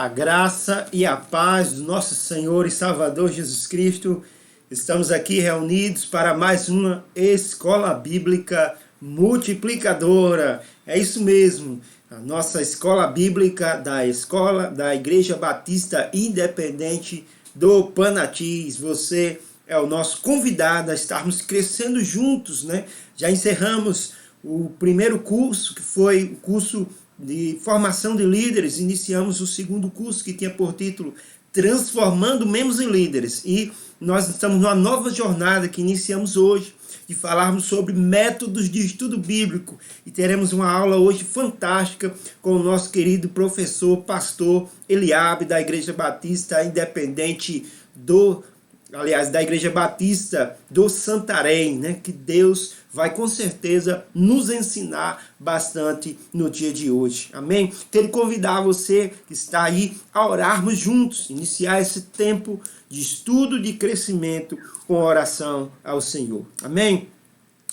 A graça e a paz do nosso Senhor e Salvador Jesus Cristo. Estamos aqui reunidos para mais uma escola bíblica multiplicadora. É isso mesmo, a nossa escola bíblica da Igreja Batista Independente do Panatis. Você é o nosso convidado a estarmos crescendo juntos, né? Já encerramos o primeiro curso, que foi o curso de formação de líderes. Iniciamos o segundo curso, que tinha por título Transformando Membros em Líderes. E nós estamos numa nova jornada que iniciamos hoje, de falarmos sobre métodos de estudo bíblico. E teremos uma aula hoje fantástica com o nosso querido professor, pastor Eliabe, da Igreja Batista Independente da Igreja Batista do Santarém, né? Que Deus vai com certeza nos ensinar bastante no dia de hoje. Amém? Quero convidar você que está aí a orarmos juntos, iniciar esse tempo de estudo, de crescimento com oração ao Senhor. Amém?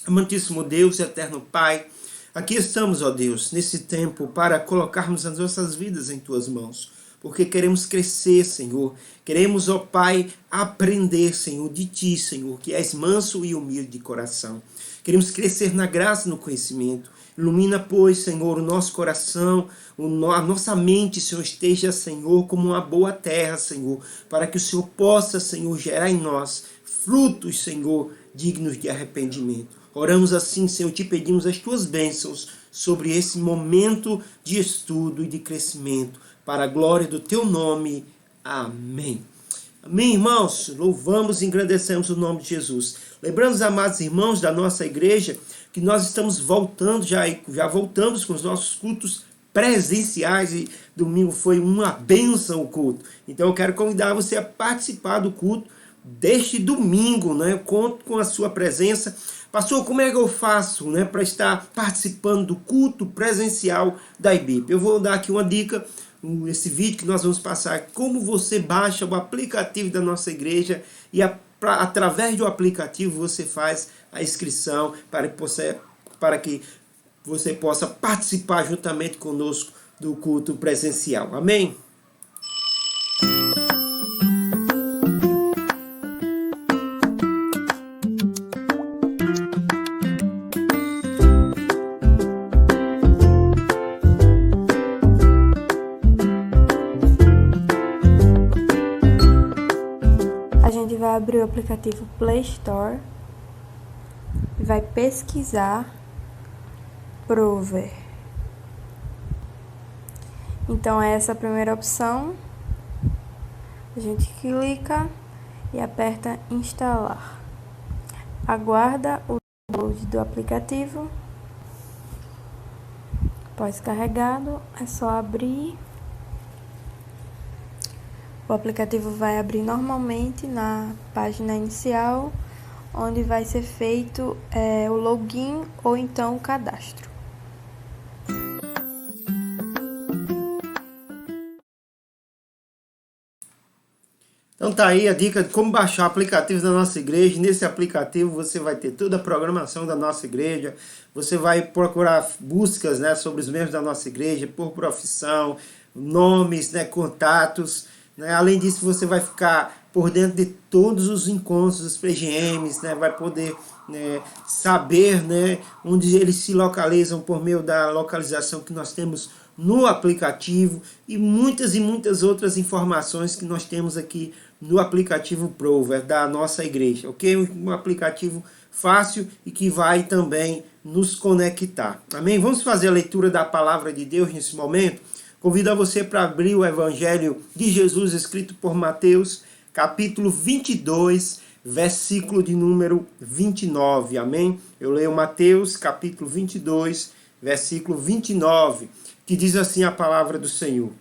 Amantíssimo Deus, eterno Pai, aqui estamos, ó Deus, nesse tempo para colocarmos as nossas vidas em Tuas mãos. Porque queremos crescer, Senhor. Queremos, ó Pai, aprender, Senhor, de Ti, Senhor, que és manso e humilde de coração. Queremos crescer na graça e no conhecimento. Ilumina, pois, Senhor, o nosso coração, a nossa mente, Senhor, esteja, Senhor, como uma boa terra, Senhor, para que o Senhor possa, Senhor, gerar em nós frutos, Senhor, dignos de arrependimento. Oramos assim, Senhor, te pedimos as Tuas bênçãos sobre esse momento de estudo e de crescimento, para a glória do Teu nome. Amém. Amém, irmãos? Louvamos e engrandecemos o nome de Jesus. Lembrando os amados irmãos da nossa igreja que nós estamos voltando, já voltamos com os nossos cultos presenciais e domingo foi uma bênção o culto. Então eu quero convidar você a participar do culto deste domingo, né? Eu conto com a sua presença. Pastor, como é que eu faço, né, para estar participando do culto presencial da IBIP? Eu vou dar aqui uma dica. Esse vídeo que nós vamos passar, como você baixa o aplicativo da nossa igreja e através do aplicativo você faz a inscrição para que você possa participar juntamente conosco do culto presencial. Amém? Vai abrir o aplicativo Play Store e vai pesquisar Prover. Então essa é a primeira opção. A gente clica e aperta instalar. Aguarda o download do aplicativo. Após carregado, é só abrir. O aplicativo vai abrir normalmente na página inicial, onde vai ser feito o login ou então o cadastro. Então tá aí a dica de como baixar o aplicativo da nossa igreja. Nesse aplicativo você vai ter toda a programação da nossa igreja. Você vai procurar buscas, né, sobre os membros da nossa igreja, por profissão, nomes, né, contatos. Além disso, você vai ficar por dentro de todos os encontros dos PGMs, né? Vai poder, né, saber, né, onde eles se localizam por meio da localização que nós temos no aplicativo e muitas outras informações que nós temos aqui no aplicativo Prover da nossa igreja, ok? Um aplicativo fácil e que vai também nos conectar. Amém? Vamos fazer a leitura da palavra de Deus nesse momento? Convido a você para abrir o Evangelho de Jesus escrito por Mateus, capítulo 22, versículo de número 29. Amém? Eu leio Mateus, capítulo 22, versículo 29, que diz assim a palavra do Senhor.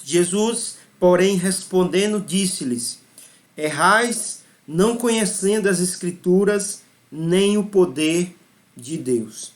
Jesus, porém, respondendo, disse-lhes: errais, não conhecendo as Escrituras, nem o poder de Deus.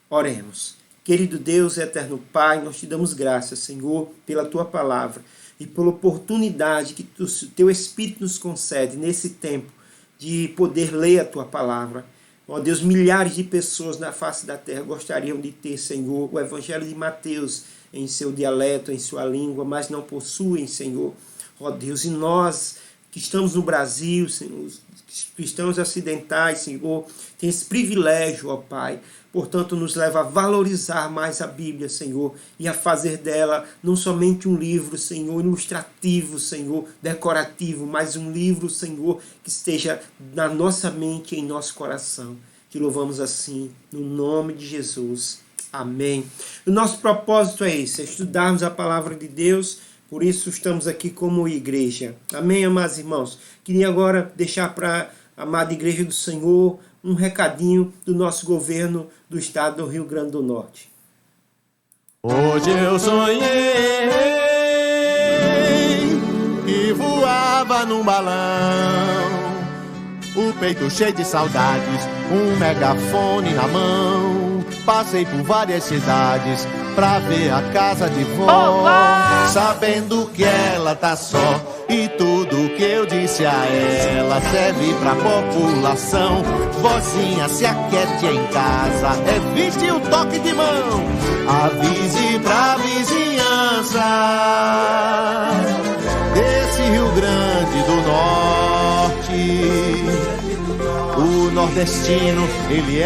Oremos. Querido Deus, eterno Pai, nós te damos graças, Senhor, pela Tua palavra e pela oportunidade que o Teu Espírito nos concede nesse tempo de poder ler a Tua palavra. Ó Deus, milhares de pessoas na face da terra gostariam de ter, Senhor, o Evangelho de Mateus em seu dialeto, em sua língua, mas não possuem, Senhor. Ó Deus, e nós que estamos no Brasil, Senhor, cristãos ocidentais, Senhor, tem esse privilégio, ó Pai. Portanto, nos leva a valorizar mais a Bíblia, Senhor, e a fazer dela não somente um livro, Senhor, ilustrativo, Senhor, decorativo, mas um livro, Senhor, que esteja na nossa mente e em nosso coração. Te louvamos assim, no nome de Jesus. Amém. O nosso propósito é esse, é estudarmos a palavra de Deus, por isso estamos aqui como igreja. Amém, amados irmãos? Queria agora deixar para a amada Igreja do Senhor um recadinho do nosso governo do estado do Rio Grande do Norte. Hoje eu sonhei que voava num balão, o peito cheio de saudades, um megafone na mão. Passei por várias cidades pra ver a casa de vó, sabendo que ela tá só. E tudo que eu disse a ela serve pra população. Vozinha, se aquiete em casa, evite o toque de mão. Avise pra vizinhança desse Rio Grande do Norte. O nordestino, ele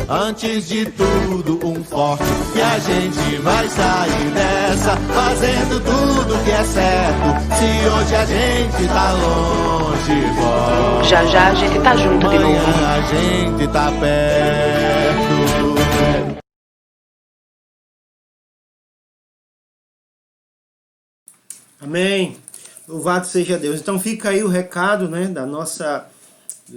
antes de tudo um forte, que a gente vai sair dessa fazendo tudo que é certo. Se hoje a gente tá longe, vó, já já a gente tá junto de novo. A gente tá perto. Amém. Louvado seja Deus. Então fica aí o recado, né, do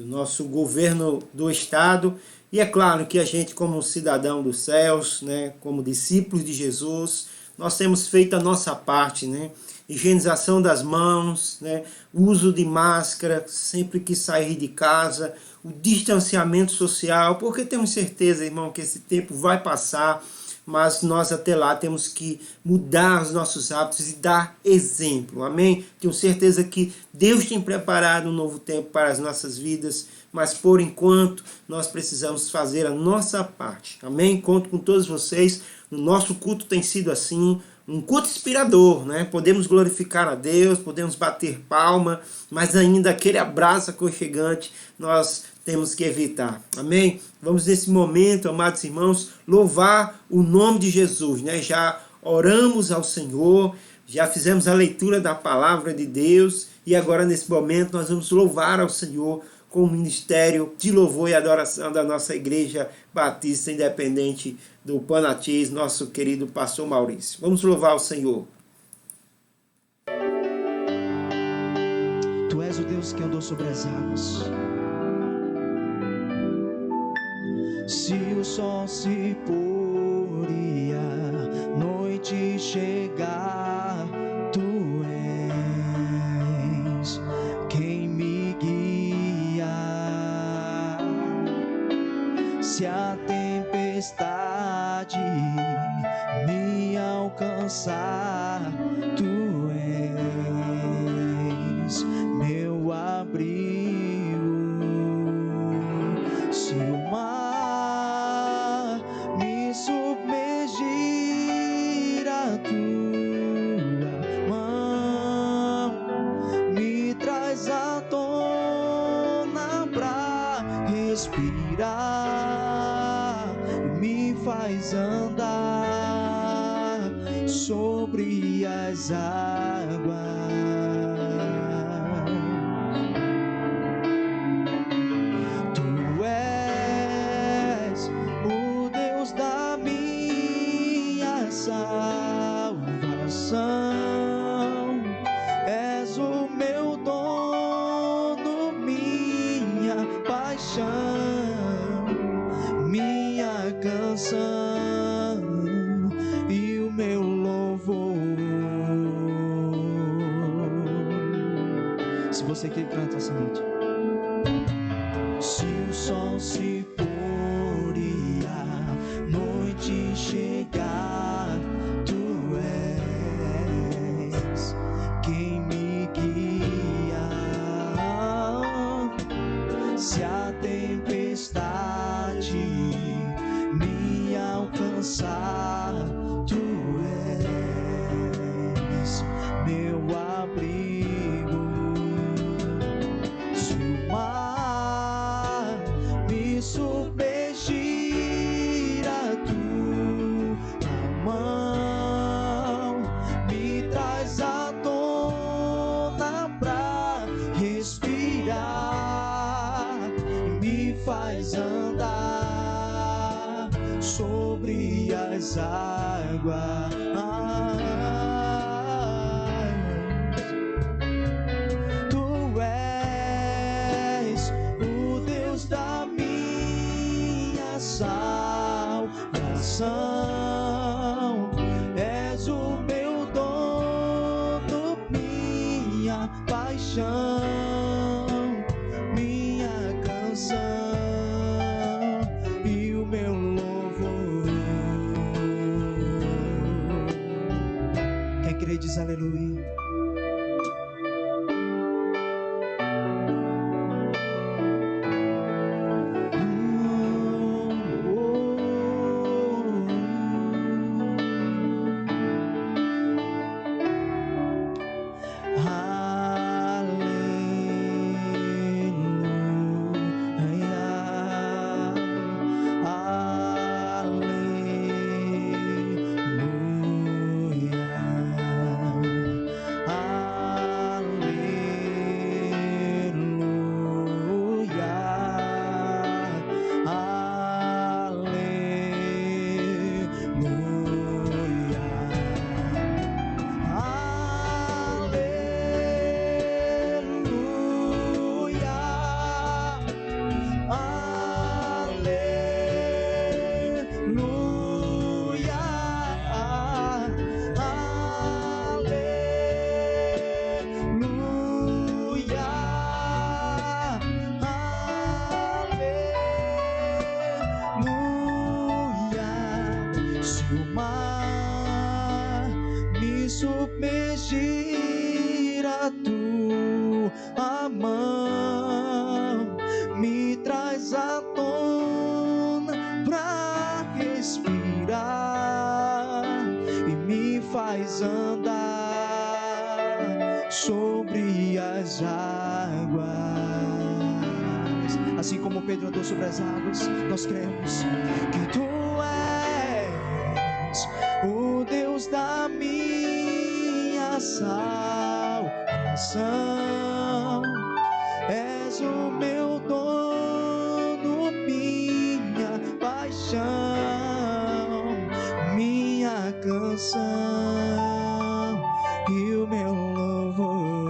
nosso governo do estado. E é claro que a gente, como cidadão dos céus, né, como discípulos de Jesus, nós temos feito a nossa parte, né? Higienização das mãos, né? Uso de máscara sempre que sair de casa, o distanciamento social, porque temos certeza, irmão, que esse tempo vai passar, mas nós até lá temos que mudar os nossos hábitos e dar exemplo, amém? Tenho certeza que Deus tem preparado um novo tempo para as nossas vidas, mas por enquanto nós precisamos fazer a nossa parte, amém? Conto com todos vocês, o nosso culto tem sido assim, um culto inspirador, né? Podemos glorificar a Deus, podemos bater palma, mas ainda aquele abraço aconchegante nós temos que evitar, amém? Vamos nesse momento, amados irmãos, louvar o nome de Jesus, né? Já oramos ao Senhor, já fizemos a leitura da palavra de Deus e agora nesse momento nós vamos louvar ao Senhor com o ministério de louvor e adoração da nossa Igreja Batista Independente do Panatins, nosso querido pastor Maurício. Vamos louvar o Senhor. Tu és o Deus que andou sobre as águas. Se o sol se pôr e a noite chegar, tu és quem me guia. Se a tempestade me alcançar, tu és meu abrigo. Se o mar me submergir, a tua mão me traz à tona pra respirar, me faz andar sobre as águas. Tu és o Deus da minha salvação, és o meu dono, minha paixão, minha canção e o meu louvor. Se você quer cantar essa noite. Se o sol se pôr e a noite chegar, tu és quem me guia. Se a tempestade me alcançar, faz andar sobre as águas. Tu és o Deus da minha salvação, és o meu dono, minha paixão, minha canção e o meu louvor. Quem crê diz aleluia. Submergir a tua mão, me traz à tona pra respirar e me faz andar sobre as águas. Assim como Pedro andou sobre as águas, nós cremos que tu és o Deus da minha salvação, és o meu dono, minha paixão, minha canção e o meu louvor.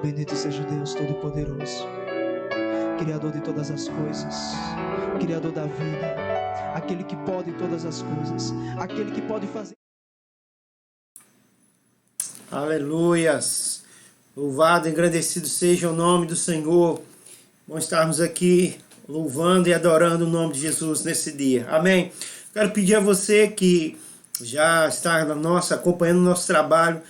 Bendito seja Deus Todo-Poderoso, Criador de todas as coisas, Criador da vida, aquele que pode todas as coisas, aquele que pode fazer. Aleluias! Louvado e agradecido seja o nome do Senhor. Bom estarmos aqui louvando e adorando o nome de Jesus nesse dia. Amém? Quero pedir a você que já está acompanhando o nosso trabalho,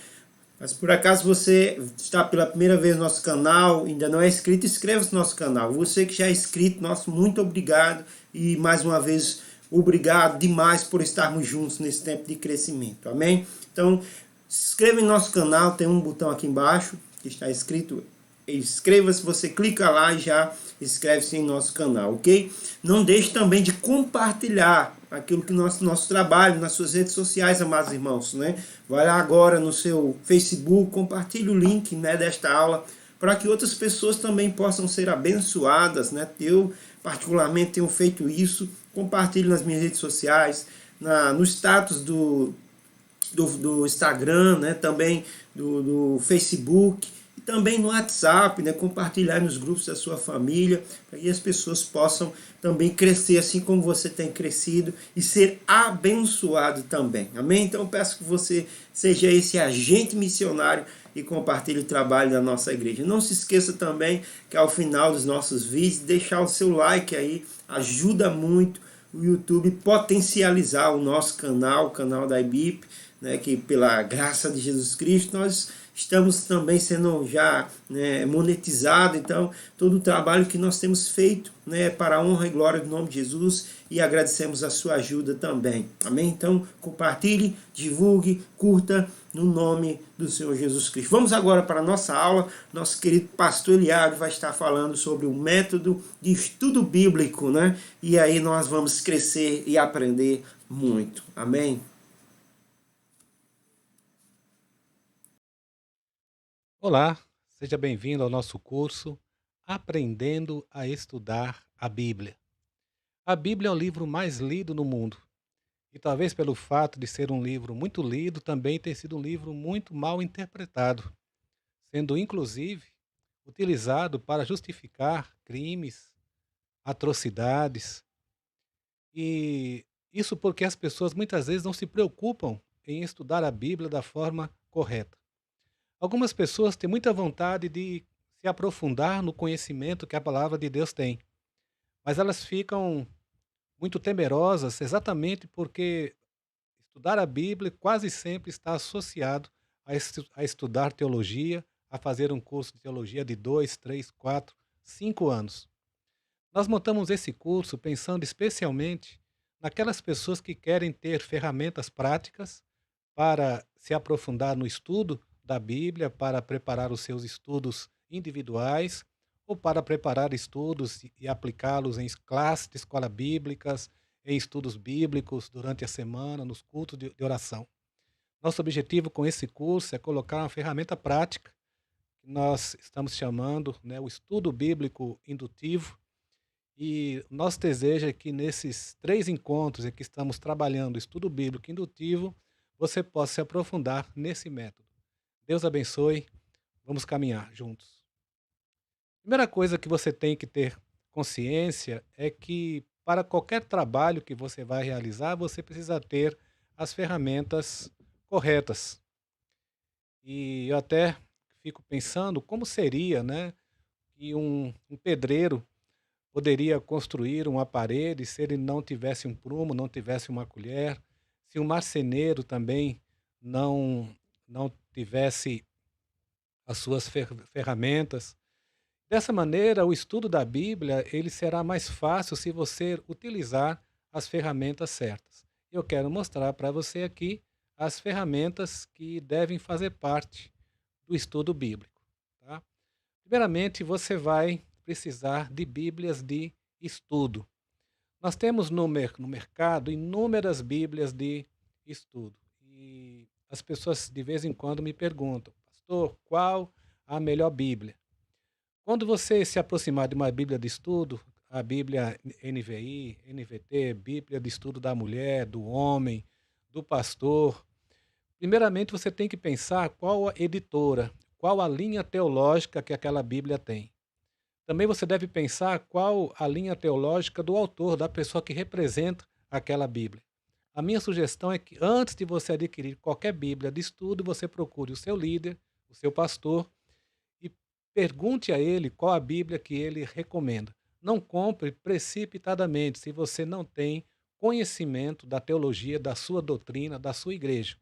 mas por acaso você está pela primeira vez no nosso canal, ainda não é inscrito, inscreva-se no nosso canal. Você que já é inscrito, nosso muito obrigado e mais uma vez obrigado demais por estarmos juntos nesse tempo de crescimento. Amém? Então, se inscreva em nosso canal, tem um botão aqui embaixo que está escrito inscreva-se, você clica lá e já inscreve-se em nosso canal, ok? Não deixe também de compartilhar aquilo que nosso trabalho nas suas redes sociais, amados irmãos, né? Vai lá agora no seu Facebook, compartilhe o link, né, desta aula, para que outras pessoas também possam ser abençoadas, né? Eu, particularmente, tenho feito isso, compartilho nas minhas redes sociais, no status do Instagram, né? Também do Facebook, e também no WhatsApp, né? Compartilhar nos grupos da sua família, para que as pessoas possam também crescer assim como você tem crescido e ser abençoado também. Amém? Então eu peço que você seja esse agente missionário e compartilhe o trabalho da nossa igreja. Não se esqueça também que ao final dos nossos vídeos, deixar o seu like aí, ajuda muito o YouTube potencializar o nosso canal, o canal da IBIP, né, que pela graça de Jesus Cristo nós estamos também sendo já, né, monetizados. Então, todo o trabalho que nós temos feito, né, para a honra e glória do nome de Jesus, e agradecemos a sua ajuda também. Amém? Então, compartilhe, divulgue, curta, no nome do Senhor Jesus Cristo. Vamos agora para a nossa aula. Nosso querido pastor Eliabe vai estar falando sobre o método de estudo bíblico, né? E aí nós vamos crescer e aprender muito. Amém? Olá, seja bem-vindo ao nosso curso Aprendendo a Estudar a Bíblia. A Bíblia é o livro mais lido no mundo. E talvez pelo fato de ser um livro muito lido, também tenha sido um livro muito mal interpretado, sendo inclusive utilizado para justificar crimes, atrocidades. E isso porque as pessoas muitas vezes não se preocupam em estudar a Bíblia da forma correta. Algumas pessoas têm muita vontade de se aprofundar no conhecimento que a palavra de Deus tem, mas elas ficam muito temerosas exatamente porque estudar a Bíblia quase sempre está associado a estudar teologia, a fazer um curso de teologia de 2, 3, 4, 5 anos. Nós montamos esse curso pensando especialmente naquelas pessoas que querem ter ferramentas práticas para se aprofundar no estudo da Bíblia, para preparar os seus estudos individuais ou para preparar estudos e aplicá-los em classes de escola bíblicas, em estudos bíblicos durante a semana, nos cultos de oração. Nosso objetivo com esse curso é colocar uma ferramenta prática, que nós estamos chamando, né, o estudo bíblico indutivo, e nosso desejo é que nesses 3 encontros em que estamos trabalhando o estudo bíblico indutivo, você possa se aprofundar nesse método. Deus abençoe, vamos caminhar juntos. Primeira coisa que você tem que ter consciência é que para qualquer trabalho que você vai realizar, você precisa ter as ferramentas corretas. E eu até fico pensando como seria, né, que um pedreiro poderia construir uma parede se ele não tivesse um prumo, não tivesse uma colher, se um marceneiro também não tivesse as suas ferramentas. Dessa maneira, o estudo da Bíblia ele será mais fácil se você utilizar as ferramentas certas. Eu quero mostrar para você aqui as ferramentas que devem fazer parte do estudo bíblico. Tá? Primeiramente, você vai precisar de Bíblias de estudo. Nós temos no mercado inúmeras Bíblias de estudo. E as pessoas de vez em quando me perguntam, pastor, qual a melhor Bíblia? Quando você se aproximar de uma Bíblia de estudo, a Bíblia NVI, NVT, Bíblia de estudo da mulher, do homem, do pastor, primeiramente você tem que pensar qual a editora, qual a linha teológica que aquela Bíblia tem. Também você deve pensar qual a linha teológica do autor, da pessoa que representa aquela Bíblia. A minha sugestão é que antes de você adquirir qualquer Bíblia de estudo, você procure o seu líder, o seu pastor, e pergunte a ele qual a Bíblia que ele recomenda. Não compre precipitadamente se você não tem conhecimento da teologia, da sua doutrina, da sua igreja.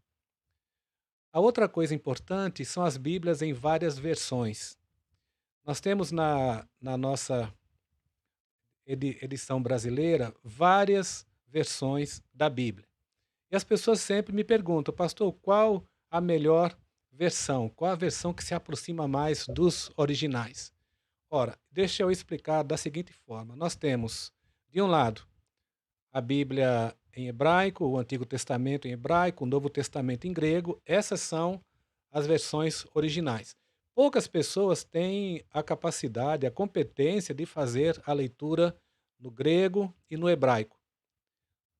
A outra coisa importante são as Bíblias em várias versões. Nós temos na nossa edição brasileira várias versões da Bíblia. E as pessoas sempre me perguntam, pastor, qual a melhor versão? Qual a versão que se aproxima mais dos originais? Ora, deixa eu explicar da seguinte forma. Nós temos, de um lado, a Bíblia em hebraico, o Antigo Testamento em hebraico, o Novo Testamento em grego. Essas são as versões originais. Poucas pessoas têm a capacidade, a competência de fazer a leitura no grego e no hebraico.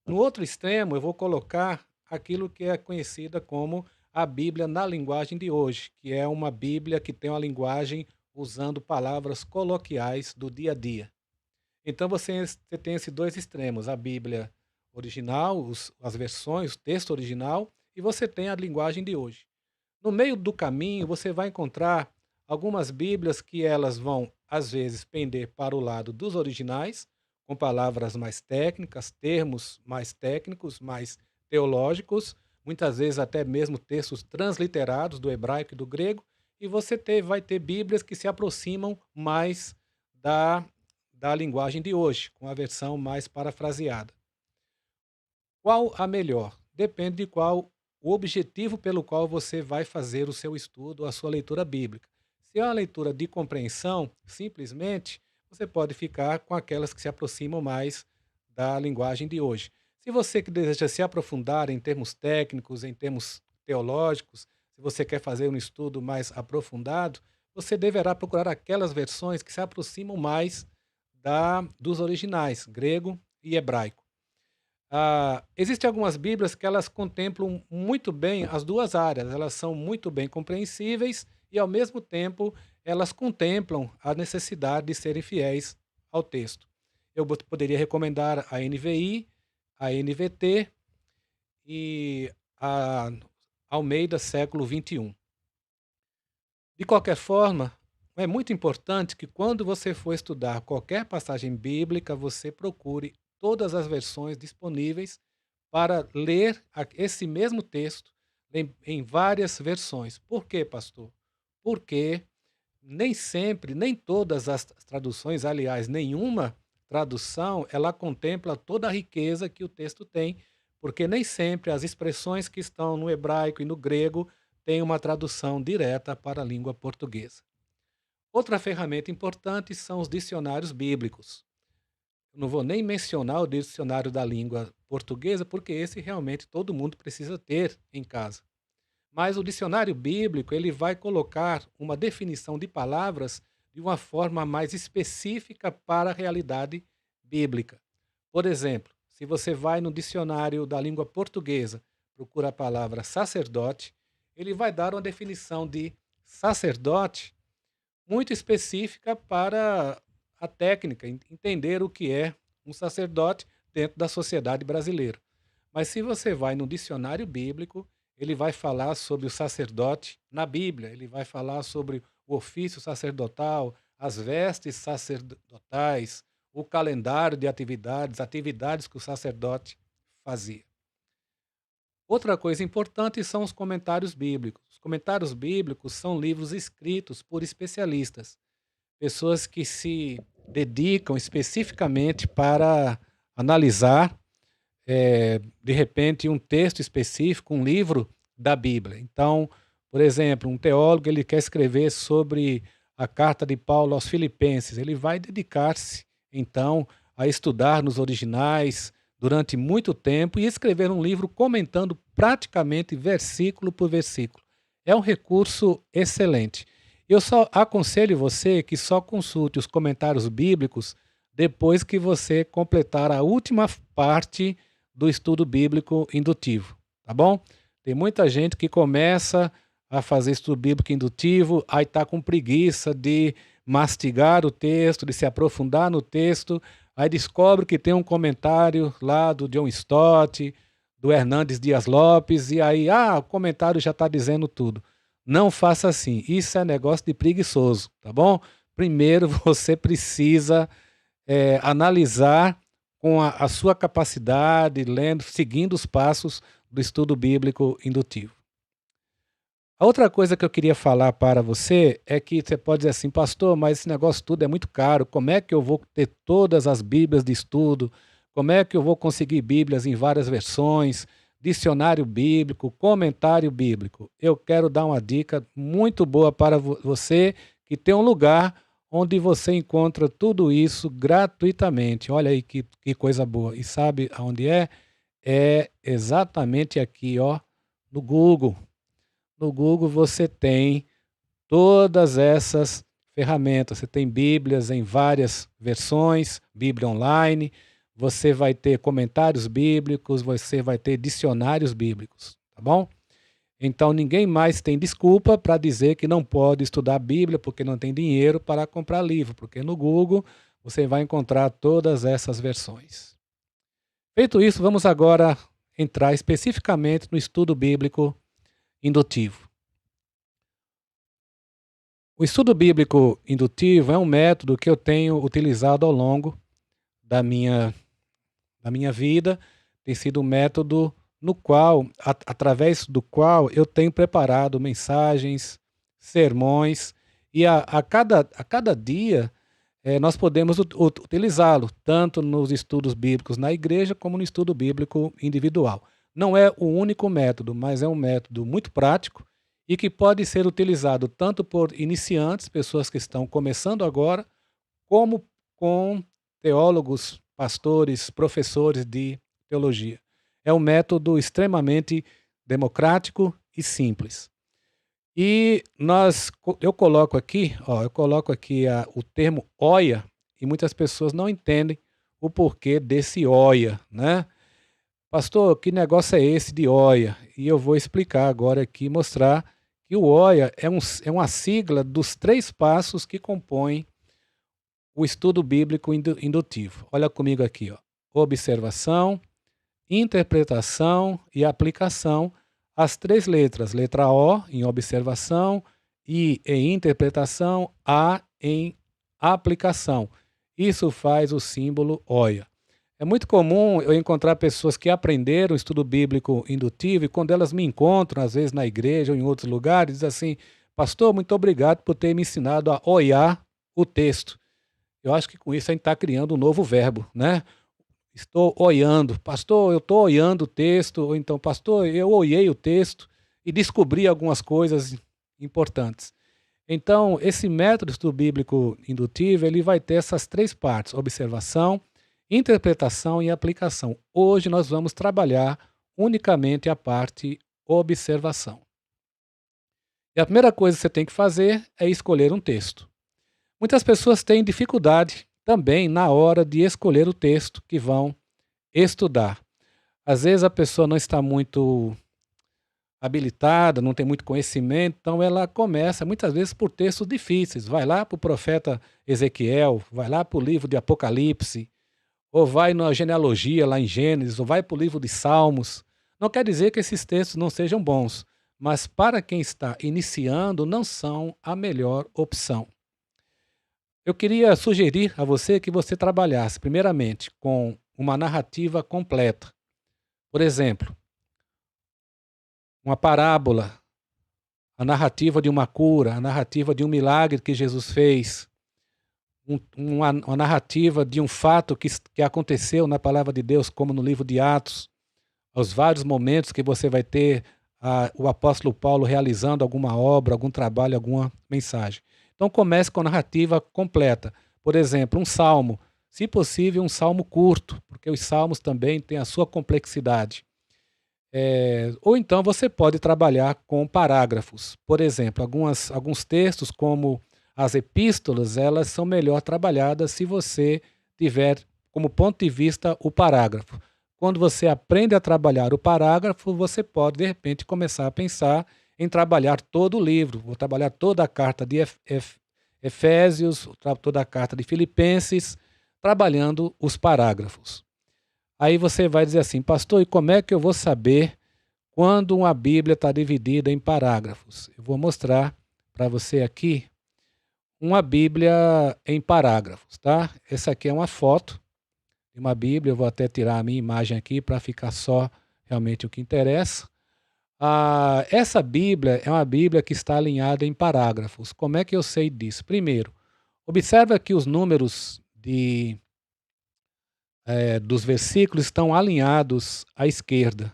No outro extremo, eu vou colocar aquilo que é conhecida como a Bíblia na linguagem de hoje, que é uma Bíblia que tem uma linguagem usando palavras coloquiais do dia a dia. Então você tem esses 2 extremos, a Bíblia original, as versões, o texto original, e você tem a linguagem de hoje. No meio do caminho, você vai encontrar algumas Bíblias que elas vão, às vezes, pender para o lado dos originais, com palavras mais técnicas, termos mais técnicos, mais teológicos, muitas vezes até mesmo textos transliterados do hebraico e do grego, e você vai ter Bíblias que se aproximam mais da, da linguagem de hoje, com a versão mais parafraseada. Qual a melhor? Depende de qual o objetivo pelo qual você vai fazer o seu estudo, a sua leitura bíblica. Se é uma leitura de compreensão, simplesmente, você pode ficar com aquelas que se aproximam mais da linguagem de hoje. Se você que deseja se aprofundar em termos técnicos, em termos teológicos, se você quer fazer um estudo mais aprofundado, você deverá procurar aquelas versões que se aproximam mais dos originais, grego e hebraico. Existem algumas Bíblias que elas contemplam muito bem as duas áreas, elas são muito bem compreensíveis e, ao mesmo tempo, elas contemplam a necessidade de serem fiéis ao texto. Eu poderia recomendar a NVI, a NVT e a Almeida século XXI. De qualquer forma, é muito importante que quando você for estudar qualquer passagem bíblica, você procure todas as versões disponíveis para ler esse mesmo texto em várias versões. Por quê, pastor? Porque nem sempre, nem todas as traduções, aliás, nenhuma tradução, ela contempla toda a riqueza que o texto tem, porque nem sempre as expressões que estão no hebraico e no grego têm uma tradução direta para a língua portuguesa. Outra ferramenta importante são os dicionários bíblicos. Não vou nem mencionar o dicionário da língua portuguesa, porque esse realmente todo mundo precisa ter em casa. Mas o dicionário bíblico, ele vai colocar uma definição de palavras de uma forma mais específica para a realidade bíblica. Por exemplo, se você vai no dicionário da língua portuguesa, procura a palavra sacerdote, ele vai dar uma definição de sacerdote muito específica para a técnica, entender o que é um sacerdote dentro da sociedade brasileira. Mas se você vai no dicionário bíblico, ele vai falar sobre o sacerdote na Bíblia, ele vai falar sobre o ofício sacerdotal, as vestes sacerdotais, o calendário de atividades que o sacerdote fazia. Outra coisa importante são os comentários bíblicos. Os comentários bíblicos são livros escritos por especialistas, pessoas que se dedicam especificamente para analisar, de repente, um texto específico, um livro da Bíblia. Então, por exemplo, um teólogo ele quer escrever sobre a carta de Paulo aos Filipenses. Ele vai dedicar-se, então, a estudar nos originais durante muito tempo e escrever um livro comentando praticamente versículo por versículo. É um recurso excelente. Eu só aconselho você que só consulte os comentários bíblicos depois que você completar a última parte do estudo bíblico indutivo, tá bom? Tem muita gente que começa a fazer estudo bíblico indutivo, aí está com preguiça de mastigar o texto, de se aprofundar no texto, aí descobre que tem um comentário lá do John Stott, do Hernandes Dias Lopes, e aí, o comentário já está dizendo tudo. Não faça assim, isso é negócio de preguiçoso, tá bom? Primeiro você precisa analisar com a sua capacidade, lendo, seguindo os passos do estudo bíblico indutivo. A outra coisa que eu queria falar para você é que você pode dizer assim, pastor, mas esse negócio tudo é muito caro, como é que eu vou ter todas as Bíblias de estudo? Como é que eu vou conseguir Bíblias em várias versões? Dicionário bíblico, comentário bíblico. Eu quero dar uma dica muito boa para você que tem um lugar onde você encontra tudo isso gratuitamente. Olha aí que coisa boa. E sabe aonde é? É exatamente aqui, ó, no Google. No Google você tem todas essas ferramentas. Você tem Bíblias em várias versões, Bíblia online. Você vai ter comentários bíblicos, você vai ter dicionários bíblicos, tá bom? Então ninguém mais tem desculpa para dizer que não pode estudar a Bíblia porque não tem dinheiro para comprar livro, porque no Google você vai encontrar todas essas versões. Feito isso, vamos agora entrar especificamente no estudo bíblico indutivo. O estudo bíblico indutivo é um método que eu tenho utilizado ao longo da minha vida, tem sido um método no qual, através do qual eu tenho preparado mensagens, sermões, e a cada dia nós podemos utilizá-lo, tanto nos estudos bíblicos na igreja, como no estudo bíblico individual. Não é o único método, mas é um método muito prático e que pode ser utilizado tanto por iniciantes, pessoas que estão começando agora, como com teólogos, pastores, professores de teologia. É um método extremamente democrático e simples. E eu coloco aqui o termo OIA, e muitas pessoas não entendem o porquê desse OIA, né? Pastor, que negócio é esse de OIA? E eu vou explicar agora aqui, mostrar que o OIA é uma sigla dos 3 passos que compõem o estudo bíblico indutivo. Olha comigo aqui, ó. Observação, interpretação e aplicação. As 3 letras, letra O em observação, I em interpretação, A em aplicação. Isso faz o símbolo OIA. É muito comum eu encontrar pessoas que aprenderam o estudo bíblico indutivo e quando elas me encontram, às vezes na igreja ou em outros lugares, dizem assim, pastor, muito obrigado por ter me ensinado a oiar o texto. Eu acho que com isso a gente está criando um novo verbo, né? Estou olhando. Pastor, eu estou olhando o texto. Ou então, pastor, eu olhei o texto e descobri algumas coisas importantes. Então, esse método de estudo bíblico indutivo, ele vai ter essas 3 partes, observação, interpretação e aplicação. Hoje nós vamos trabalhar unicamente a parte observação. E a primeira coisa que você tem que fazer é escolher um texto. Muitas pessoas têm dificuldade também na hora de escolher o texto que vão estudar. Às vezes a pessoa não está muito habilitada, não tem muito conhecimento, então ela começa muitas vezes por textos difíceis. Vai lá para o profeta Ezequiel, vai lá para o livro de Apocalipse, ou vai na genealogia lá em Gênesis, ou vai para o livro de Salmos. Não quer dizer que esses textos não sejam bons, mas para quem está iniciando não são a melhor opção. Eu queria sugerir a você que você trabalhasse, primeiramente, com uma narrativa completa. Por exemplo, uma parábola, a narrativa de uma cura, a narrativa de um milagre que Jesus fez, uma narrativa de um fato que aconteceu na palavra de Deus, como no livro de Atos, aos vários momentos que você vai ter o apóstolo Paulo realizando alguma obra, algum trabalho, alguma mensagem. Então comece com a narrativa completa. Por exemplo, um salmo, se possível um salmo curto, porque os salmos também têm a sua complexidade. Ou então você pode trabalhar com parágrafos. Por exemplo, alguns textos como as epístolas, elas são melhor trabalhadas se você tiver como ponto de vista o parágrafo. Quando você aprende a trabalhar o parágrafo, você pode, de repente, começar a pensar em trabalhar todo o livro. Vou trabalhar toda a carta de Efésios, toda a carta de Filipenses, trabalhando os parágrafos. Aí você vai dizer assim, pastor, e como é que eu vou saber quando uma Bíblia está dividida em parágrafos? Eu vou mostrar para você aqui uma Bíblia em parágrafos, tá? Essa aqui é uma foto de uma Bíblia, eu vou até tirar a minha imagem aqui para ficar só realmente o que interessa. Essa Bíblia é uma Bíblia que está alinhada em parágrafos. Como é que eu sei disso? Primeiro, observa que os números dos versículos estão alinhados à esquerda,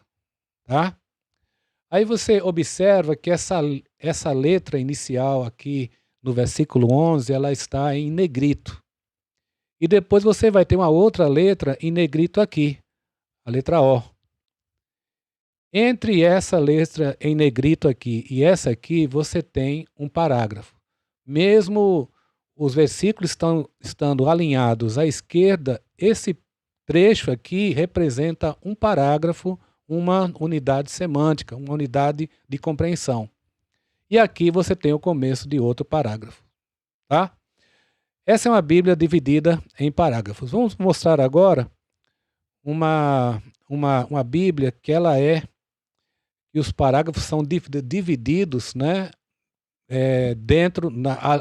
tá? Aí você observa que essa letra inicial aqui no versículo 11, ela está em negrito. E depois você vai ter uma outra letra em negrito aqui, a letra O. Entre essa letra em negrito aqui e essa aqui, você tem um parágrafo. Mesmo os versículos estando alinhados à esquerda, esse trecho aqui representa um parágrafo, uma unidade semântica, uma unidade de compreensão. E aqui você tem o começo de outro parágrafo, tá? Essa é uma Bíblia dividida em parágrafos. Vamos mostrar agora uma Bíblia que ela e os parágrafos são divididos, né,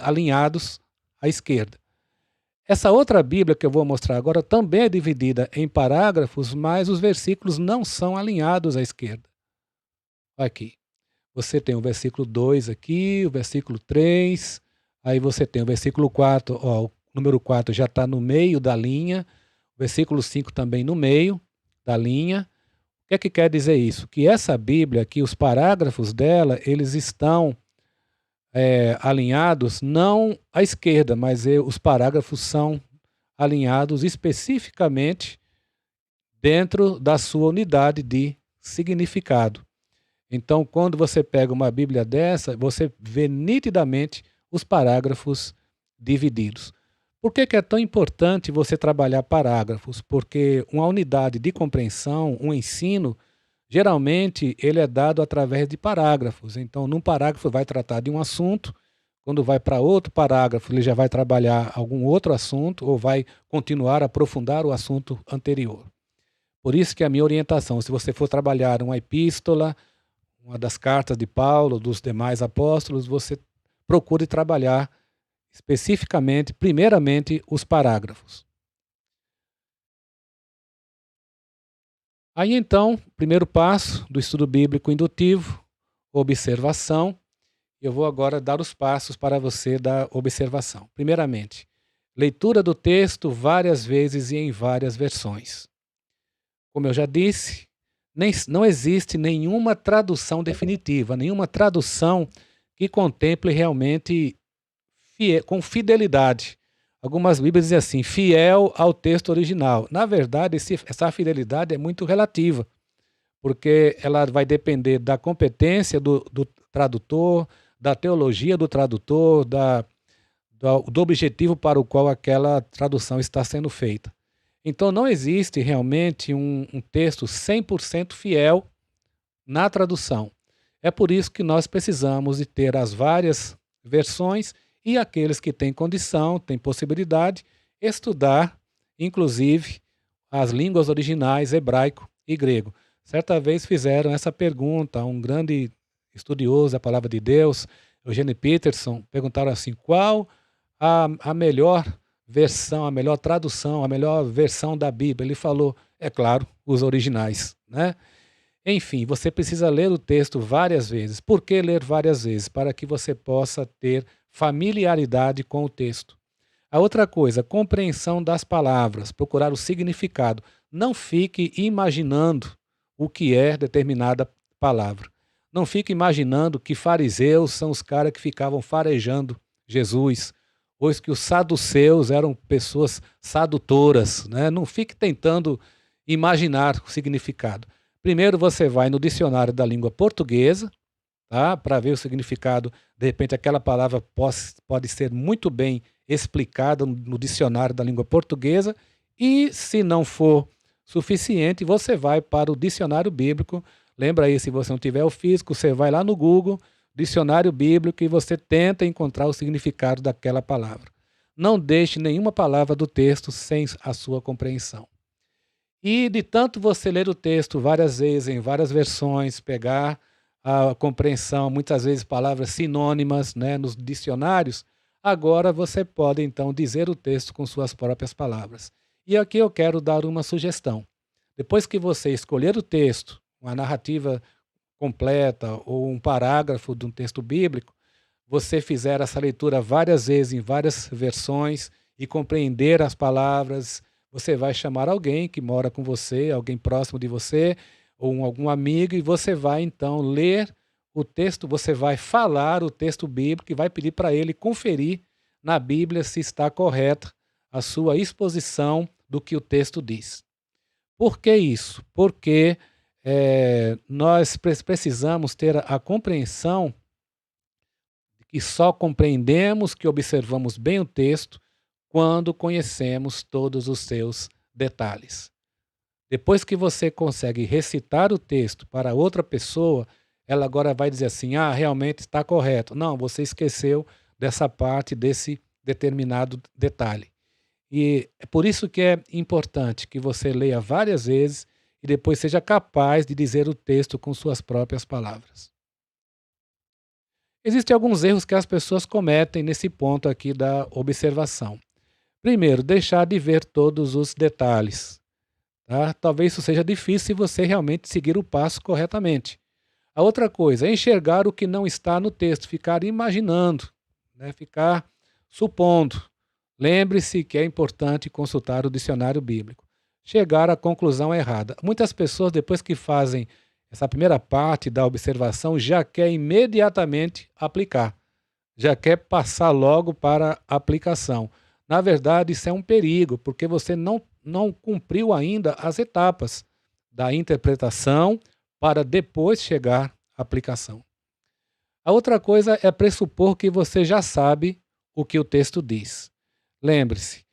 alinhados à esquerda. Essa outra Bíblia que eu vou mostrar agora também é dividida em parágrafos, mas os versículos não são alinhados à esquerda. Aqui. Você tem o versículo 2 aqui, o versículo 3, aí você tem o versículo 4, ó, o número 4 já está no meio da linha, o versículo 5 também no meio da linha. O que quer dizer isso? Que essa Bíblia aqui, os parágrafos dela, eles estão alinhados não à esquerda, mas os parágrafos são alinhados especificamente dentro da sua unidade de significado. Então, quando você pega uma Bíblia dessa, você vê nitidamente os parágrafos divididos. Por que é tão importante você trabalhar parágrafos? Porque uma unidade de compreensão, um ensino, geralmente ele é dado através de parágrafos. Então, num parágrafo vai tratar de um assunto, quando vai para outro parágrafo ele já vai trabalhar algum outro assunto ou vai continuar a aprofundar o assunto anterior. Por isso que a minha orientação, se você for trabalhar uma epístola, uma das cartas de Paulo, dos demais apóstolos, você procure trabalhar especificamente, primeiramente, os parágrafos. Aí então, primeiro passo do estudo bíblico indutivo, observação. Eu vou agora dar os passos para você da observação. Primeiramente, leitura do texto várias vezes e em várias versões. Como eu já disse, não existe nenhuma tradução definitiva, nenhuma tradução que contemple realmente com fidelidade. Algumas Bíblias dizem assim, fiel ao texto original. Na verdade, essa fidelidade é muito relativa, porque ela vai depender da competência do tradutor, da teologia do tradutor, do objetivo para o qual aquela tradução está sendo feita. Então, não existe realmente um texto 100% fiel na tradução. É por isso que nós precisamos de ter as várias versões e aqueles que têm condição, têm possibilidade, estudar, inclusive, as línguas originais, hebraico e grego. Certa vez fizeram essa pergunta a um grande estudioso da Palavra de Deus, Eugene Peterson, perguntaram assim, qual a melhor versão, a melhor tradução, a melhor versão da Bíblia? Ele falou, é claro, os originais, né? Enfim, você precisa ler o texto várias vezes. Por que ler várias vezes? Para que você possa ter familiaridade com o texto. A outra coisa, compreensão das palavras, procurar o significado. Não fique imaginando o que é determinada palavra. Não fique imaginando que fariseus são os caras que ficavam farejando Jesus, ou que os saduceus eram pessoas sadutoras, né? Não fique tentando imaginar o significado. Primeiro você vai no dicionário da língua portuguesa, tá? Para ver o significado. De repente aquela palavra pode ser muito bem explicada no dicionário da língua portuguesa e, se não for suficiente, você vai para o dicionário bíblico. Lembra aí, se você não tiver o físico, você vai lá no Google, dicionário bíblico, e você tenta encontrar o significado daquela palavra. Não deixe nenhuma palavra do texto sem a sua compreensão. E de tanto você ler o texto várias vezes, em várias versões, pegar a compreensão, muitas vezes palavras sinônimas, né, nos dicionários, agora você pode então dizer o texto com suas próprias palavras. E aqui eu quero dar uma sugestão. Depois que você escolher o texto, uma narrativa completa ou um parágrafo de um texto bíblico, você fizer essa leitura várias vezes em várias versões e compreender as palavras, você vai chamar alguém que mora com você, alguém próximo de você, ou algum amigo, e você vai então ler o texto, você vai falar o texto bíblico e vai pedir para ele conferir na Bíblia se está correta a sua exposição do que o texto diz. Por que isso? Porque nós precisamos ter a compreensão que só compreendemos, que observamos bem o texto, quando conhecemos todos os seus detalhes. Depois que você consegue recitar o texto para outra pessoa, ela agora vai dizer assim, realmente está correto. Não, você esqueceu dessa parte, desse determinado detalhe. E é por isso que é importante que você leia várias vezes e depois seja capaz de dizer o texto com suas próprias palavras. Existem alguns erros que as pessoas cometem nesse ponto aqui da observação. Primeiro, deixar de ver todos os detalhes. Tá? Talvez isso seja difícil se você realmente seguir o passo corretamente. A outra coisa é enxergar o que não está no texto, ficar imaginando, né? Ficar supondo. Lembre-se que é importante consultar o dicionário bíblico. Chegar à conclusão errada. Muitas pessoas, depois que fazem essa primeira parte da observação, já quer imediatamente aplicar. Já quer passar logo para a aplicação. Na verdade, isso é um perigo, porque você não cumpriu ainda as etapas da interpretação para depois chegar à aplicação. A outra coisa é pressupor que você já sabe o que o texto diz. Lembre-se,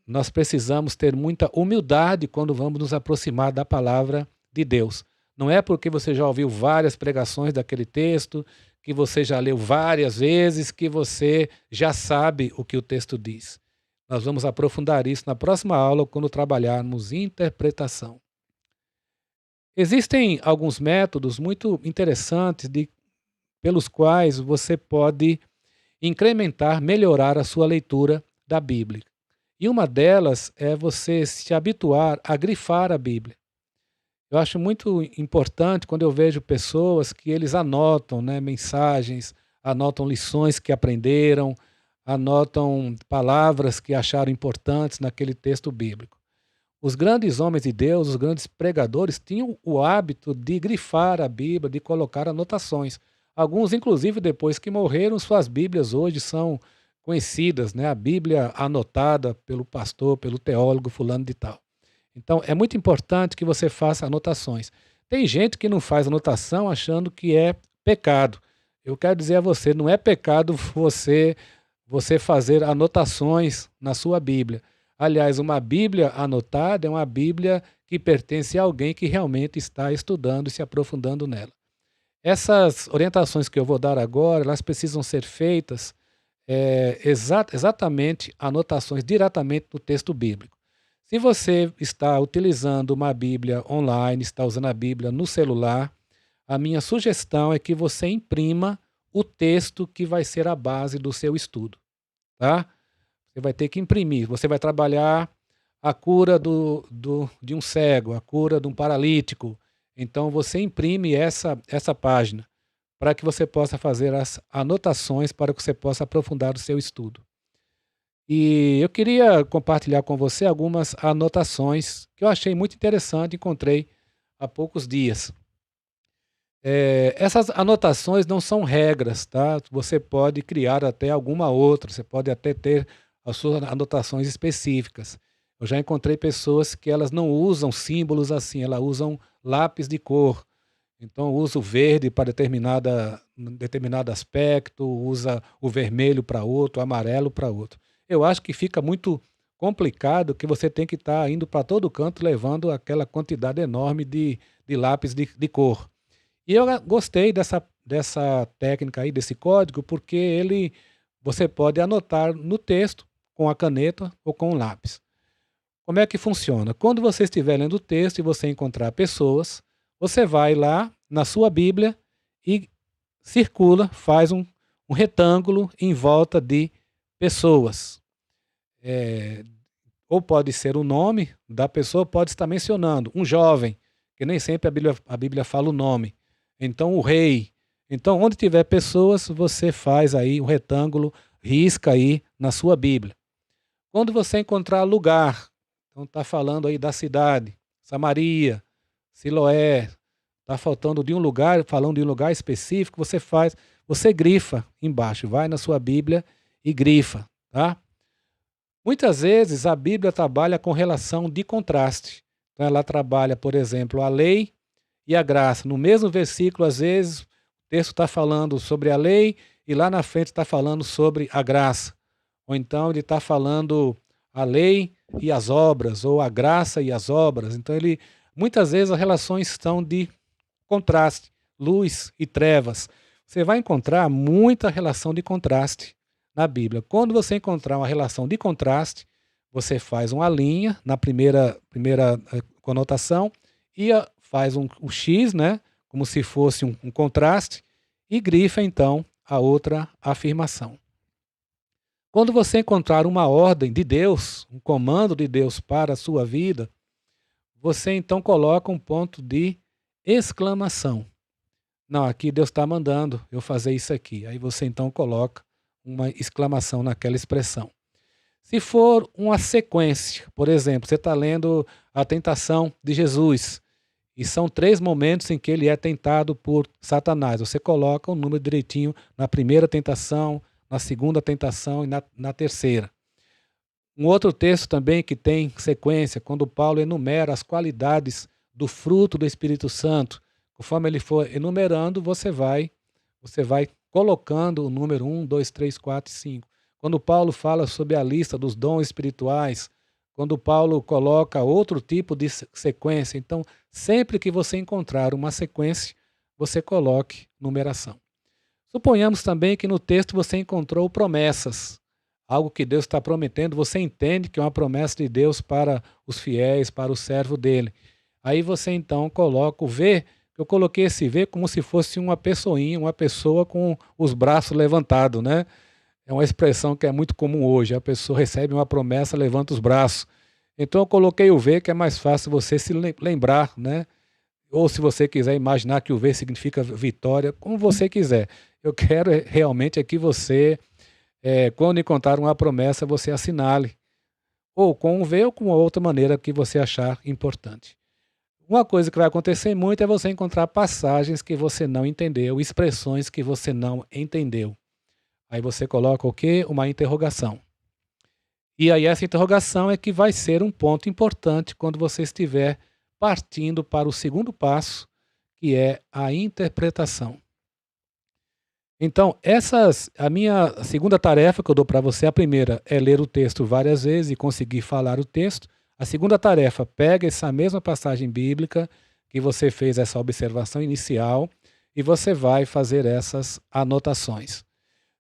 nós precisamos ter muita humildade quando vamos nos aproximar da palavra de Deus. Não é porque você já ouviu várias pregações daquele texto, que você já leu várias vezes, que você já sabe o que o texto diz. Nós vamos aprofundar isso na próxima aula, quando trabalharmos interpretação. Existem alguns métodos muito interessantes pelos quais você pode incrementar, melhorar a sua leitura da Bíblia. E uma delas é você se habituar a grifar a Bíblia. Eu acho muito importante quando eu vejo pessoas que eles anotam, né, mensagens, anotam lições que aprenderam, anotam palavras que acharam importantes naquele texto bíblico. Os grandes homens de Deus, os grandes pregadores, tinham o hábito de grifar a Bíblia, de colocar anotações. Alguns, inclusive, depois que morreram, suas Bíblias hoje são conhecidas, né? A Bíblia anotada pelo pastor, pelo teólogo fulano de tal. Então, é muito importante que você faça anotações. Tem gente que não faz anotação achando que é pecado. Eu quero dizer a você, não é pecado você fazer anotações na sua Bíblia. Aliás, uma Bíblia anotada é uma Bíblia que pertence a alguém que realmente está estudando e se aprofundando nela. Essas orientações que eu vou dar agora, elas precisam ser feitas exatamente anotações diretamente no texto bíblico. Se você está utilizando uma Bíblia online, está usando a Bíblia no celular, a minha sugestão é que você imprima o texto que vai ser a base do seu estudo. Tá? Você vai ter que imprimir. Você vai trabalhar a cura de um cego, a cura de um paralítico. Então você imprime essa página para que você possa fazer as anotações, para que você possa aprofundar o seu estudo. E eu queria compartilhar com você algumas anotações que eu achei muito interessante, encontrei há poucos dias. Essas anotações não são regras, tá? Você pode criar até alguma outra, você pode até ter as suas anotações específicas. Eu já encontrei pessoas que elas não usam símbolos assim, elas usam lápis de cor. Então usa o verde para determinado aspecto, usa o vermelho para outro, o amarelo para outro. Eu acho que fica muito complicado, que você tem que estar indo para todo canto levando aquela quantidade enorme de lápis de cor. E eu gostei dessa técnica aí, desse código, porque você pode anotar no texto com a caneta ou com o lápis. Como é que funciona? Quando você estiver lendo o texto e você encontrar pessoas, você vai lá na sua Bíblia e circula, faz um retângulo em volta de pessoas. Ou pode ser o nome da pessoa, pode estar mencionando um jovem, que nem sempre a Bíblia fala o nome. Então o rei. Então onde tiver pessoas, você faz aí um retângulo, risca aí na sua Bíblia. Quando você encontrar lugar, então está falando aí da cidade, Samaria, Siloé, está faltando de um lugar, falando de um lugar específico, você grifa embaixo, vai na sua Bíblia e grifa, tá? Muitas vezes a Bíblia trabalha com relação de contraste. Então ela trabalha, por exemplo, a lei e a graça. No mesmo versículo, às vezes, o texto está falando sobre a lei e lá na frente está falando sobre a graça. Ou então ele está falando a lei e as obras, ou a graça e as obras. Então muitas vezes as relações estão de contraste, luz e trevas. Você vai encontrar muita relação de contraste na Bíblia. Quando você encontrar uma relação de contraste, você faz uma linha na primeira conotação e faz um X, né, como se fosse um contraste, e grifa então a outra afirmação. Quando você encontrar uma ordem de Deus, um comando de Deus para a sua vida, você então coloca um ponto de exclamação. Não, aqui Deus está mandando eu fazer isso aqui. Aí você então coloca uma exclamação naquela expressão. Se for uma sequência, por exemplo, você está lendo a tentação de Jesus, e são 3 momentos em que ele é tentado por Satanás. Você coloca o número direitinho na primeira tentação, na segunda tentação e na terceira. Um outro texto também que tem sequência, quando Paulo enumera as qualidades do fruto do Espírito Santo. Conforme ele for enumerando, você vai colocando o número 1, 2, 3, 4 e 5. Quando Paulo fala sobre a lista dos dons espirituais, quando Paulo coloca outro tipo de sequência. Então, sempre que você encontrar uma sequência, você coloque numeração. Suponhamos também que no texto você encontrou promessas, algo que Deus está prometendo, você entende que é uma promessa de Deus para os fiéis, para o servo dele. Aí você então coloca o V, eu coloquei esse V como se fosse uma pessoinha, uma pessoa com os braços levantados, né? É uma expressão que é muito comum hoje, a pessoa recebe uma promessa, levanta os braços. Então eu coloquei o V, que é mais fácil você se lembrar, né? Ou se você quiser imaginar que o V significa vitória, como você quiser. Eu quero realmente é que você, quando encontrar uma promessa, você assinale. Ou com um V ou com outra maneira que você achar importante. Uma coisa que vai acontecer muito é você encontrar passagens que você não entendeu, expressões que você não entendeu. Aí você coloca o quê? Uma interrogação. E aí essa interrogação é que vai ser um ponto importante quando você estiver partindo para o segundo passo, que é a interpretação. Então, a minha segunda tarefa que eu dou para você, a primeira é ler o texto várias vezes e conseguir falar o texto. A segunda tarefa, pega essa mesma passagem bíblica que você fez essa observação inicial e você vai fazer essas anotações.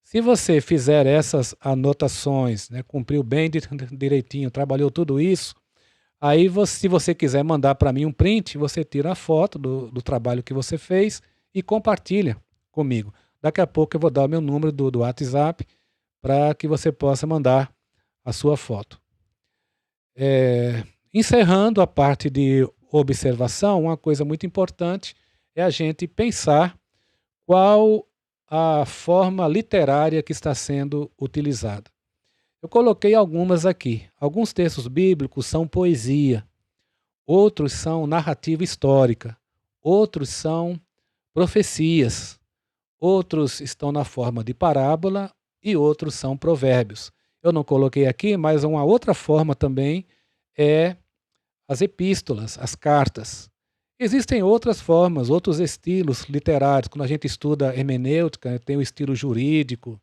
Se você fizer essas anotações, né, cumpriu bem direitinho, trabalhou tudo isso, aí se você quiser mandar para mim um print, você tira a foto do trabalho que você fez e compartilha comigo. Daqui a pouco eu vou dar o meu número do WhatsApp para que você possa mandar a sua foto. Encerrando a parte de observação, uma coisa muito importante é a gente pensar qual a forma literária que está sendo utilizada. Eu coloquei algumas aqui. Alguns textos bíblicos são poesia, outros são narrativa histórica, outros são profecias, outros estão na forma de parábola e outros são provérbios. Eu não coloquei aqui, mas uma outra forma também é as epístolas, as cartas. Existem outras formas, outros estilos literários. Quando a gente estuda hermenêutica, tem o estilo jurídico,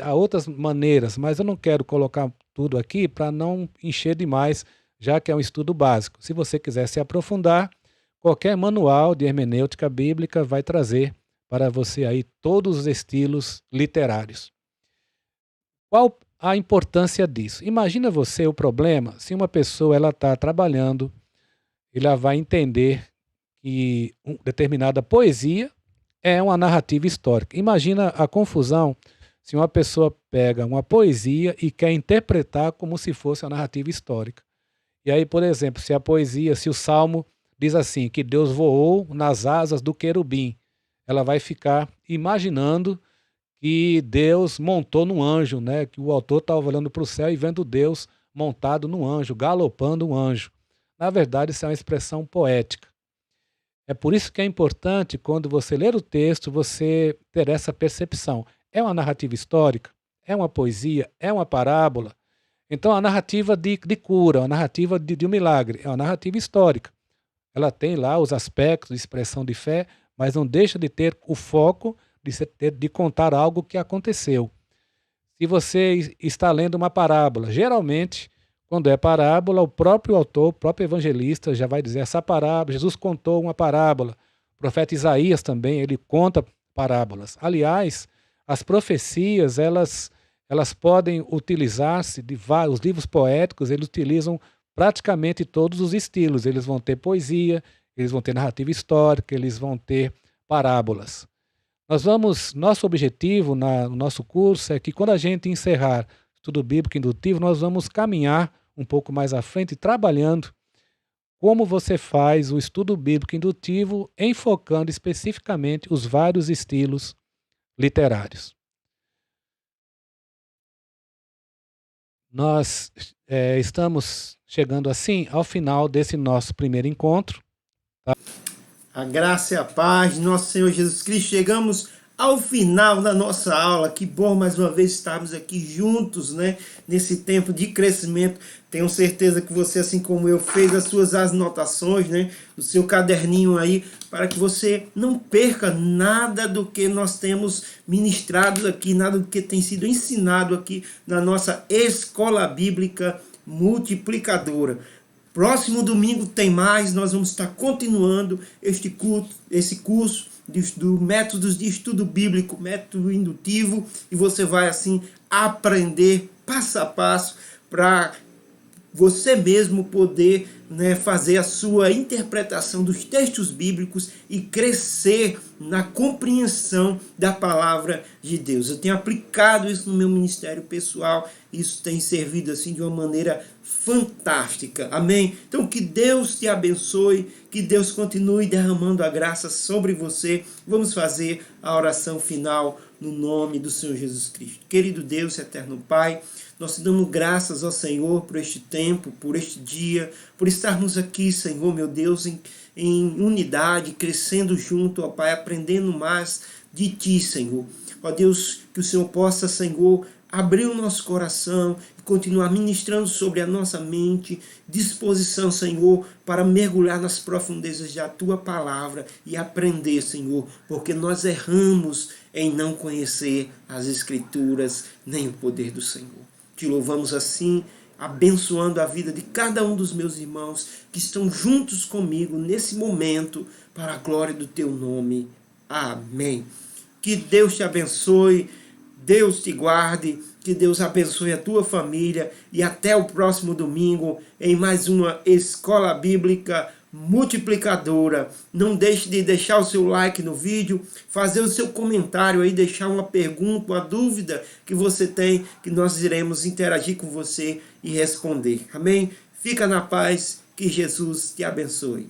há outras maneiras, mas eu não quero colocar tudo aqui para não encher demais, já que é um estudo básico. Se você quiser se aprofundar, qualquer manual de hermenêutica bíblica vai trazer para você aí todos os estilos literários. Qual a importância disso? Imagina você o problema, se uma pessoa está trabalhando, ela vai entender que determinada poesia é uma narrativa histórica. Imagina a confusão se uma pessoa pega uma poesia e quer interpretar como se fosse uma narrativa histórica. E aí, por exemplo, se o Salmo diz assim, que Deus voou nas asas do querubim, ela vai ficar imaginando que Deus montou num anjo, né? Que o autor estava olhando para o céu e vendo Deus montado num anjo, galopando um anjo. Na verdade, isso é uma expressão poética. É por isso que é importante, quando você ler o texto, você ter essa percepção. É uma narrativa histórica? É uma poesia? É uma parábola? Então, a narrativa de cura, a narrativa de um milagre, é uma narrativa histórica. Ela tem lá os aspectos de expressão de fé, mas não deixa de ter o foco de contar algo que aconteceu. Se você está lendo uma parábola, geralmente, quando é parábola, o próprio autor, o próprio evangelista já vai dizer essa parábola, Jesus contou uma parábola. O profeta Isaías também, ele conta parábolas. Aliás, as profecias, elas podem utilizar-se de vários livros poéticos, eles utilizam praticamente todos os estilos. Eles vão ter poesia, eles vão ter narrativa histórica, eles vão ter parábolas. Nosso objetivo no nosso curso é que quando a gente encerrar o estudo bíblico indutivo, nós vamos caminhar um pouco mais à frente, trabalhando como você faz o estudo bíblico indutivo, enfocando especificamente os vários estilos literários. Nós estamos chegando assim ao final desse nosso primeiro encontro. A graça e a paz de nosso Senhor Jesus Cristo. Chegamos ao final da nossa aula. Que bom mais uma vez estarmos aqui juntos, né? Nesse tempo de crescimento. Tenho certeza que você, assim como eu, fez as suas anotações, né? No seu caderninho aí, para que você não perca nada do que nós temos ministrado aqui, nada do que tem sido ensinado aqui na nossa Escola Bíblica Multiplicadora. Próximo domingo tem mais, nós vamos estar continuando esse curso do métodos de estudo bíblico, método indutivo, e você vai assim aprender passo a passo para você mesmo poder, né, fazer a sua interpretação dos textos bíblicos e crescer na compreensão da palavra de Deus. Eu tenho aplicado isso no meu ministério pessoal, isso tem servido assim de uma maneira fantástica. Amém? Então que Deus te abençoe, que Deus continue derramando a graça sobre você. Vamos fazer a oração final no nome do Senhor Jesus Cristo. Querido Deus, eterno Pai, nós te damos graças ao Senhor por este tempo, por este dia, por estarmos aqui, Senhor, meu Deus, em unidade, crescendo junto, ó Pai, aprendendo mais de Ti, Senhor. Ó Deus, que o Senhor possa, Senhor, abrir o nosso coração e continuar ministrando sobre a nossa mente, disposição, Senhor, para mergulhar nas profundezas da Tua palavra e aprender, Senhor, porque nós erramos em não conhecer as Escrituras nem o poder do Senhor. Te louvamos assim, abençoando a vida de cada um dos meus irmãos que estão juntos comigo nesse momento, para a glória do Teu nome. Amém. Que Deus te abençoe, Deus te guarde, que Deus abençoe a tua família e até o próximo domingo em mais uma Escola Bíblica Multiplicadora. Não deixe de deixar o seu like no vídeo, fazer o seu comentário aí, deixar uma pergunta, uma dúvida que você tem, que nós iremos interagir com você e responder. Amém? Fica na paz, que Jesus te abençoe.